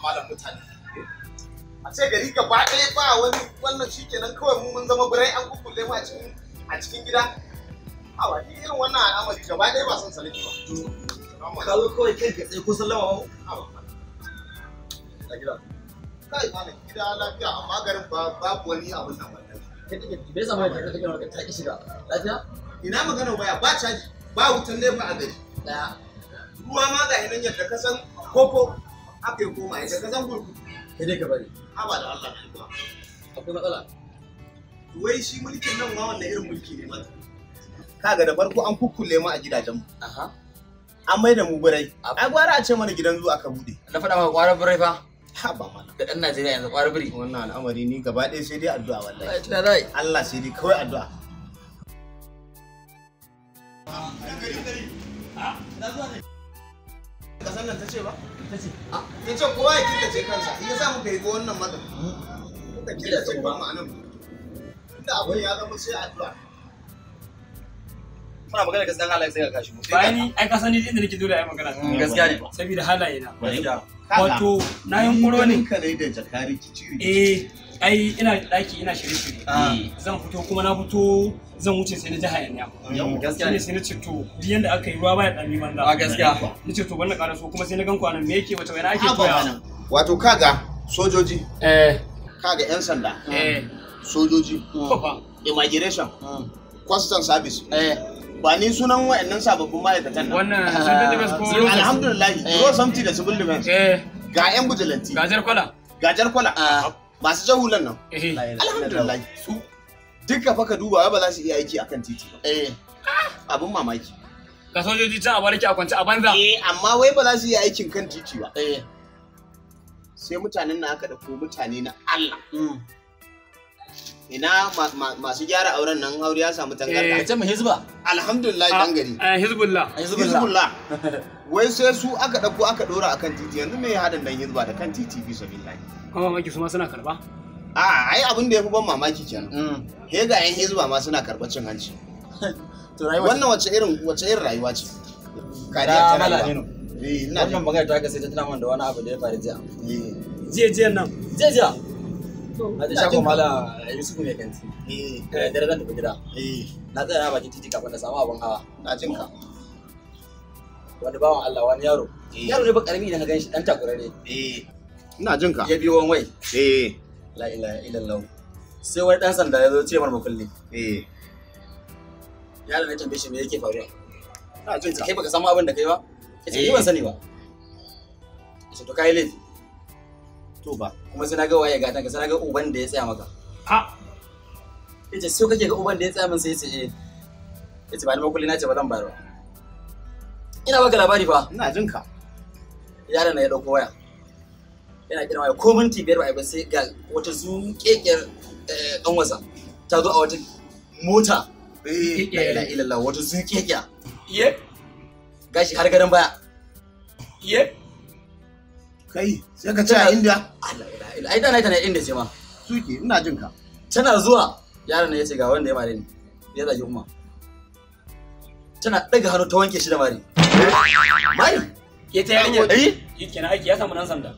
malam mutane. A ce gari gaba ɗaya ba wani wannan shikenan kawai mun zama birai an kukkulle mu a cikin gida. Awa ni irin wannan al'amari gaba ɗaya ba son sanaki ba. Kawo kawai kai ka tsaye ko sallama ba. A gida. Kai malam gida lafiya amma garin babu wani abin nan wannan. Kai take bai samu da kake gina ta ki shiga. Lafiya? Ina magana waya ba caji ba wutan nefa a gari. Daya. Ruwa ma ga hinan yadda ka san koko aka yi koma yadda ka san gurgu. Kai dai ka bari. Haba da Allah ne ba. Akwai matsala. Wai shi mulkin nan ma wannan irin mulki ne mata. Kaga da farko an kukkulle mu a gidajen mu. Aha. An mai da mu birai. Ai gwara a ce mana gidan zuwa aka bude. Na faɗa maka ƙwarar birai fa. Ha ba mana. Da ɗan Najeriya yanzu ƙwarar biri. Wannan al'amari ni gaba ɗaya sai dai addu'a wallahi. Tuna dai. Allah sai dai kawai addu'a. Kasan nan ta ce ba? Ta ce. Ya ce kowa ya killace kansa. In ya sa muka yi wannan mata. Muka killace ba ma'anan. Inda abin ya zama sai addu'a. Muna magana gaskiya halaye sai ka kashi mu. Bayani ai ka sani inda nake dole ai magana. Gaskiya ne. Saboda halaye na. Gaskiya. Wato na yin kuro ne. Ka ne da jakari kiciri. Ai ina daki ina shirye-shirye. Zan fito kuma na fito zan wuce sai na ji hayaniya. Gaskiya ne. Sai na ce to duk yanda aka yi ruwa baya dami banza. A gaskiya. Ni ce to banda ƙara so kuma sai na gan kwanan me yake wata wani ake koya. Wato kaga sojoji. Kaga 'yan sanda. Sojoji. Immigration. Custom service. Ba ni sunan wa'annan sababbin ma'aikatan nan. Wannan civil defense ko alhamdulillah go something da civil defense. Ga 'yan bujilanti. gajar kwala. Gajar kwala. Masu jahulan nan. Alhamdulillah. Su duka fa ka duba ba za su iya aiki akan titi ba. Abin mamaki. Ga sojoji can a barki a kwance a banza. Amma wai ba za su iya aikin kan titi ba. Sai mutanen na aka dauko mutane na Allah. Ina masu gyara auren nan aure ya samu tangarda. Ka ce mu hizba. Alhamdulillah dan gari. Hizbullah. Hizbullah. Wai sai su aka dauko aka dora akan titi yanzu me ya hadan dan hizba da kan titi fi sabilillah. Kuma mamaki su ma suna karba. Ai abin da yafi ban mamaki kenan. He ga yan hizba ma suna karɓar cin hanci. To rayuwa. Wannan wace irin rayuwa ce? Kariya ta rayuwa. Ina jin magana ta ga sai ta tana man da wani abu da ya faru jiya. Jiya nan. Jiya. A ta shago mala Yusuf mai kanti. Dare zan tafi gida. Na tsaya na bakin titi kafin na samu abin hawa. Na jin ka. Wani bawan Allah wani yaro. Yaro ne ba karami idan ka ganshi dan takurare. Ina jin ka. Ya biyo wani wai. La ilaha illallah. Sai wani dan sanda ya zo ce mar makulli. Yaro ne tambaye shi me yake faruwa. Ina jin ka. Kai baka samu abin da kai ba? Yace ni ban sani ba. Yace to kai laifi. To ba. Kuma sai na ga waye gatan ka sai na ga uban da ya tsaya maka. Yace sai kake ga uban da ya tsaya min sai yace yace ba ni makulli na ce ba zan bayar ba. Ina baka labari fa. Ina jin ka. Yaron na ya dauko waya. Yana kira waya ko minti biyar ba ai ba sai ga wata zuƙeƙiyar kanwasa ta zo a wata mota. La ilaha illallah wata zuƙeƙiya. Gashi har gadan baya. Kai sai ka ce a India. Allah ilaha ai dana tana inda ce ma. Suke ina jin ka. Tana zuwa yaron ne yace ga wanda ya mare ni. Ya zagi umma. Tana daga hannu ta wanke shi da mari. Mari? Ke ta yarinya. Kenan aiki ya samu nan sanda.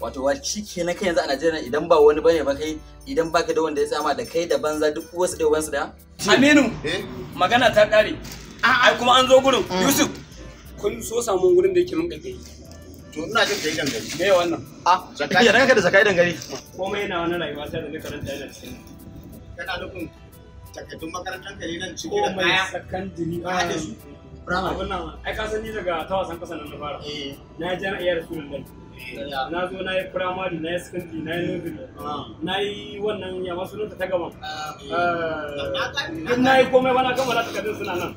Wato wa shi kenan kai yanzu a Najeriya idan ba wani bane ba kai idan baka da wanda ya tsama da kai da banza duk wasu da ubansu da. Aminu. Magana ta kare. Ai kuma an zo gurin. Yusuf. Kun so samu gurin da yake mun kai. To ina jin kai dangare. Me wannan? Ya ranka da zakai dangare. Komai yana wani rayuwa ta da ne karanta yana cikin. Kana nufin takaddun makarantar ka ne nan cike da kaya. Sakandiri. Da su. Abin nan ai ka san ni daga tawasan kasan nan na fara. Na je na iya Rasulullahi. Na zo na yi firamare, na yi sakandiri, na yi nursery, na yi wannan ya masu nuna ta gaban. Duk na yi komai bana kammala takardun suna nan.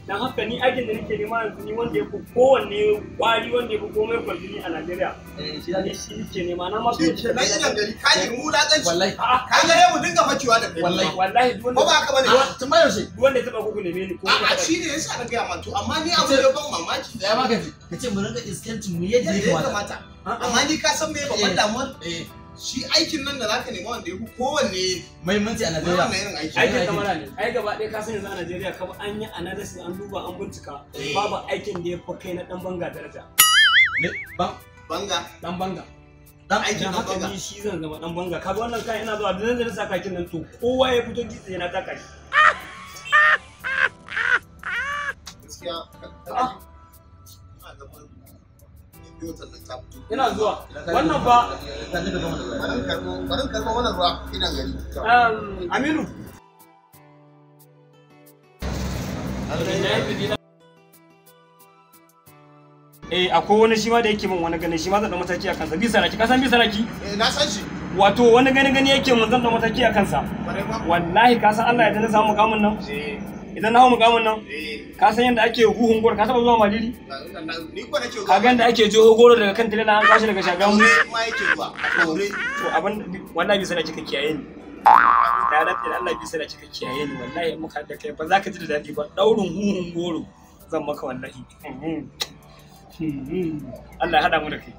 Dan haka ni aikin da nake nema yanzu ni wanda ya fi kowanne kwari wanda ya fi komai kwalfini a Najeriya. Shi nake nema na masu. Na yi dangare kaji mu laganci. Wallahi. Ka ga mu dinga fakewa da kai. Wallahi duk wanda. Ko ba ka bane. Tun bayar shi. Duk wanda ya taba ku neme ni ko. Shi ne yasa na gaya ma to amma ni abu da ban mamaki. Ya maka ji. Kace mu rinka iskancin mu yadda ya kamata. Amma ni ka san me babban damuwar? Shi aikin nan da zaka nema wanda yafi kowanne muhimmanci a Najeriya. Wannan irin aiki. Aikin kamara ne. Ai gaba ɗaya ka san yanzu a Najeriya kaba an yi analysis an duba an bincika babu aikin da ya fi kai na dan banga daraja. Banga. Dan banga. Dan aiki dan dan haka banga. ni shi zan zama dan banga. Kaga wannan kai ina zuwa da zan saka kin nan to kowa ya fito gitse na taka shi. Gaskiya. Ina zuwa. Wannan fa Barin karɓo wannan ruwa idan gari. Aminu. Akwai wani shi ma da yake min wani gani shi ma zan da mataki a kansa. Bisa raki, ka san bisa raki? Na san shi. Wato wani gani yake mun zan da mataki a kansa. Wallahi ka san Allah ya tana samu mukamin nan. Idan na hau mukamin nan, ka san yadda ake huhun goro, ka taba zuwa Maliri? Ka ga yadda ake jeho goro daga kan tirela an kashi daga Shagamu? To abin wallahi bisa raki ka kiyaye ni. Da rabbi Allah bisa raki ka kiyaye ni wallahi muka da kai ba za ka ji da dadi ba. Daurin huhun goro zan maka wallahi. Allah ya hada mu da kai.